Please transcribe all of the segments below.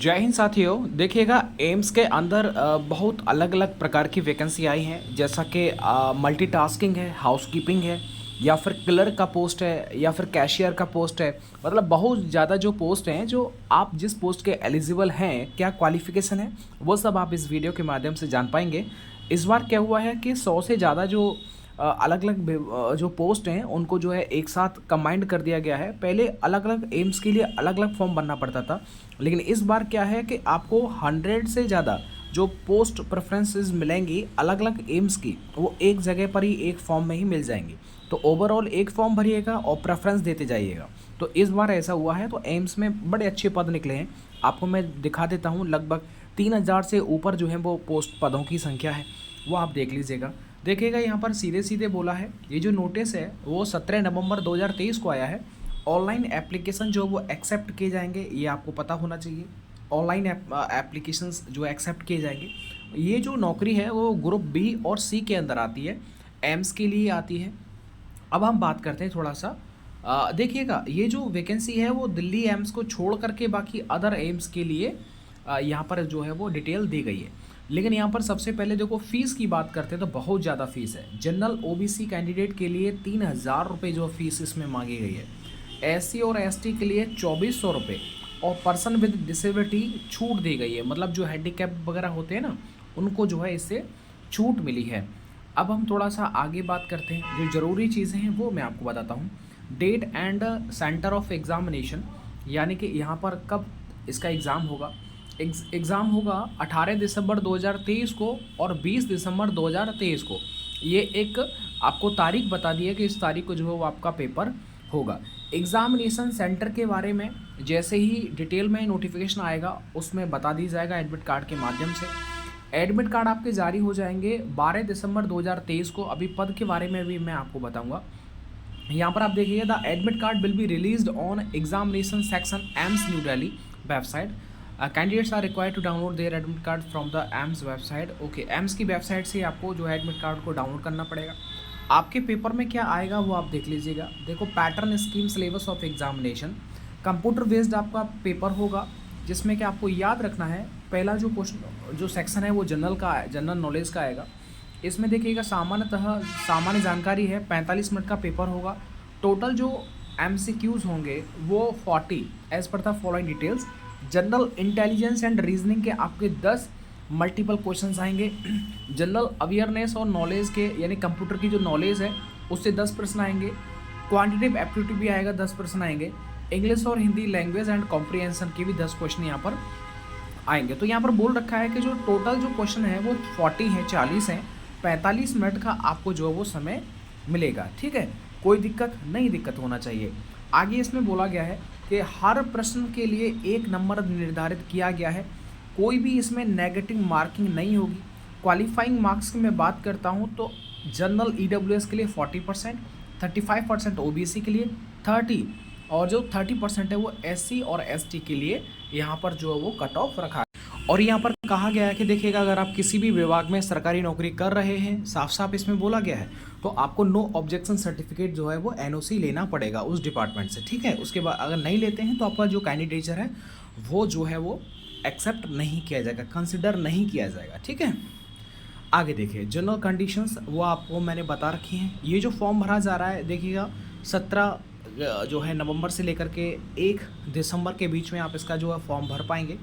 जय हिंद साथियों। देखिएगा एम्स के अंदर बहुत अलग अलग प्रकार की वैकेंसी आई हैं, जैसा कि मल्टीटास्किंग है, हाउसकीपिंग है, या फिर क्लर्क का पोस्ट है, या फिर कैशियर का पोस्ट है। मतलब बहुत ज़्यादा जो पोस्ट हैं, जो आप जिस पोस्ट के एलिजिबल हैं, क्या क्वालिफिकेशन है, वो सब आप इस वीडियो के माध्यम से जान पाएंगे। इस बार क्या हुआ है कि 100 से ज़्यादा जो अलग अलग जो पोस्ट हैं उनको जो है एक साथ कंबाइंड कर दिया गया है। पहले अलग अलग एम्स के लिए अलग अलग फॉर्म भरना पड़ता था, लेकिन इस बार क्या है कि आपको 100 से ज़्यादा जो पोस्ट प्रेफरेंसेस मिलेंगी अलग अलग एम्स की, वो एक जगह पर ही एक फॉर्म में ही मिल जाएंगी। तो ओवरऑल एक फॉर्म भरिएगा और प्रेफरेंस देते जाइएगा। तो इस बार ऐसा हुआ है, तो एम्स में बड़े अच्छे पद निकले हैं। आपको मैं दिखा देता हूँ, लगभग 3000 से ऊपर जो है वो पोस्ट पदों की संख्या है, वो आप देख लीजिएगा। देखिएगा यहाँ पर सीधे सीधे बोला है, ये जो नोटिस है वो 17 नवंबर 2023 को आया है। ऑनलाइन एप्लीकेशन जो वो एक्सेप्ट किए जाएंगे, ये आपको पता होना चाहिए। ऑनलाइन एप्लीकेशंस जो एक्सेप्ट किए जाएंगे, ये जो नौकरी है वो ग्रुप बी और सी के अंदर आती है, एम्स के लिए आती है। अब हम बात करते हैं थोड़ा सा, देखिएगा ये जो वैकेंसी है वो दिल्ली एम्स को छोड़ करके बाकी अदर एम्स के लिए यहाँ पर जो है वो डिटेल दी गई है। लेकिन यहाँ पर सबसे पहले देखो फ़ीस की बात करते हैं तो बहुत ज़्यादा फ़ीस है। जनरल ओबीसी कैंडिडेट के लिए 3000 रुपये जो फ़ीस इसमें मांगी गई है। एससी और एसटी के लिए 2400 रुपये, और पर्सन विद डिसेबिलिटी छूट दी गई है। मतलब जो हैंडीकैप वगैरह होते हैं ना, उनको जो है इससे छूट मिली है। अब हम थोड़ा सा आगे बात करते हैं, जो ज़रूरी चीज़ें हैं वो मैं आपको बताता हूँ। Date and centre of examination, यानी कि यहाँ पर कब इसका एग्ज़ाम होगा। एग्ज़ाम होगा 18 दिसंबर 2023 को और 20 दिसंबर 2023 को। ये एक आपको तारीख बता दी है कि इस तारीख को जो है वो आपका पेपर होगा। एग्ज़ामिनेशन सेंटर के बारे में जैसे ही डिटेल में नोटिफिकेशन आएगा उसमें बता दी जाएगा एडमिट कार्ड के माध्यम से। एडमिट कार्ड आपके जारी हो जाएंगे 12 दिसंबर 2023 को। अभी पद के बारे में भी मैं आपको बताऊंगा। यहाँ पर आप देखिए, the admit card will be released on examination section AIIMS New Delhi website. Candidates are required to download their admit card from the AIIMS website. Okay, AIIMS की वेबसाइट से आपको जो है एडमिट कार्ड को डाउनलोड करना पड़ेगा। आपके पेपर में क्या आएगा वो आप देख लीजिएगा। देखो, pattern scheme syllabus of examination, computer based आपका पेपर होगा, जिसमें कि आपको याद रखना है, पहला जो क्वेश्चन जो सेक्शन है वो जनरल नॉलेज का आएगा। इसमें देखिएगा सामान्य जानकारी है, 45 मिनट का पेपर होगा। टोटल जो MCQs होंगे वो 40 as per the following details. General intelligence and reasoning के आपके 10 मल्टीपल क्वेश्चंस आएंगे। जनरल अवेयरनेस और नॉलेज के, यानी कंप्यूटर की जो नॉलेज है उससे 10 प्रश्न आएंगे। क्वांटिटेटिव एप्टीट्यूड भी आएगा, 10 प्रश्न आएंगे। इंग्लिश और हिंदी लैंग्वेज एंड कॉम्प्रिहेंशन के भी 10 क्वेश्चन यहाँ पर आएंगे। तो यहाँ पर बोल रखा है कि जो टोटल जो क्वेश्चन है वो 40 है, 40 हैं। 45 मिनट का आपको जो है वो समय मिलेगा। ठीक है, कोई दिक्कत होना चाहिए। आगे इसमें बोला गया है कि हर प्रश्न के लिए 1 नंबर निर्धारित किया गया है। कोई भी इसमें नेगेटिव मार्किंग नहीं होगी। क्वालिफाइंग मार्क्स की मैं बात करता हूँ तो जनरल EWS के लिए 40%, 35% OBC के लिए 30, और जो 30% है वो SC और ST के लिए यहाँ पर जो है वो कट ऑफ रखा है। और यहाँ पर कहा गया है कि देखिएगा, अगर आप किसी भी विभाग में सरकारी नौकरी कर रहे हैं, साफ साफ इसमें बोला गया है, तो आपको नो ऑब्जेक्शन सर्टिफिकेट जो है वो NOC लेना पड़ेगा उस डिपार्टमेंट से। ठीक है, उसके बाद अगर नहीं लेते हैं तो आपका जो कैंडिडेचर है वो जो है वो एक्सेप्ट नहीं किया जाएगा, कंसिडर नहीं किया जाएगा। ठीक है, आगे देखिए जनरल कंडीशंस, वो आपको मैंने बता रखी हैं। ये जो फॉर्म भरा जा रहा है, देखिएगा 17 जो है नवंबर से लेकर के 1 दिसंबर के बीच में आप इसका जो है फॉर्म भर पाएंगे।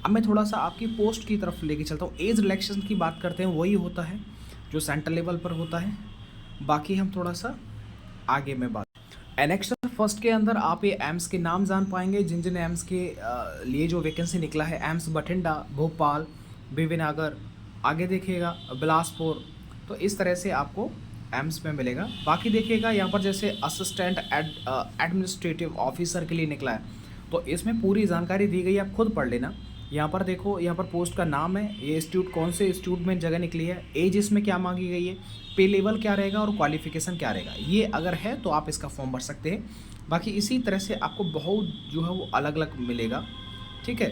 अब मैं थोड़ा सा आपकी पोस्ट की तरफ लेके चलता हूँ। एज रिलैक्सेशन की बात करते हैं, वही होता है जो सेंटर लेवल पर होता है। बाकी हम थोड़ा सा आगे में बात, एनेक्सर फर्स्ट के अंदर आप ये एम्स के नाम जान पाएंगे, जिन जिन एम्स के लिए जो वैकेंसी निकला है। एम्स बठिंडा, भोपाल, बीबीनगर, आगे देखिएगा बिलासपुर। तो इस तरह से आपको एम्स में मिलेगा। बाकी देखिएगा यहाँ पर जैसे असिस्टेंट एडमिनिस्ट्रेटिव ऑफिसर के लिए निकला है, तो इसमें पूरी जानकारी दी गई है, आप खुद पढ़ लेना। यहाँ पर देखो, यहाँ पर पोस्ट का नाम है, ये इंस्टीट्यूट कौन से इंस्टीट्यूट में जगह निकली है, एज इसमें क्या मांगी गई है, पे लेवल क्या रहेगा और क्वालिफिकेशन क्या रहेगा। ये अगर है तो आप इसका फॉर्म भर सकते हैं। बाकी इसी तरह से आपको बहुत जो है वो अलग अलग मिलेगा। ठीक है,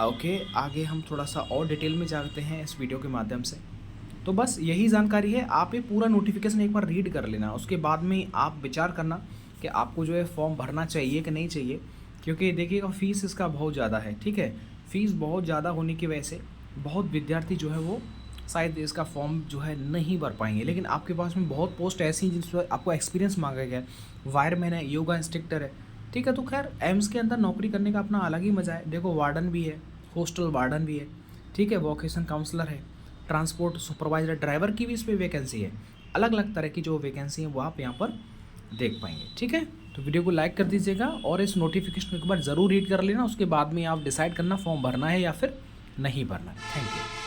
ओके, आगे हम थोड़ा सा और डिटेल में जाते हैं इस वीडियो के माध्यम से। तो बस यही जानकारी है, आप ये पूरा नोटिफिकेशन एक बार रीड कर लेना, उसके बाद में आप विचार करना कि आपको जो है फॉर्म भरना चाहिए कि नहीं चाहिए। क्योंकि देखिएगा फ़ीस इसका बहुत ज़्यादा है। ठीक है, फ़ीस बहुत ज़्यादा होने की वजह से बहुत विद्यार्थी जो है वो शायद इसका फॉर्म जो है नहीं भर पाएंगे। लेकिन आपके पास में बहुत पोस्ट ऐसी हैं जिस पर आपको एक्सपीरियंस मांगा गया है, वायरमैन है, योगा इंस्ट्रक्टर है, ठीक है। तो खैर एम्स के अंदर नौकरी करने का अपना अलग ही मज़ा है। देखो वार्डन भी है, हॉस्टल वार्डन भी है, ठीक है, वोकेशन काउंसलर है, ट्रांसपोर्ट सुपरवाइजर, ड्राइवर की भी इस पर वैकेंसी है। अलग अलग तरह की जो वैकेंसी है वो आप यहाँ पर देख पाएंगे, ठीक है। तो वीडियो को लाइक कर दीजिएगा और इस नोटिफिकेशन को एक बार ज़रूर रीड कर लेना, उसके बाद में आप डिसाइड करना फॉर्म भरना है या फिर नहीं भरना है। Thank you.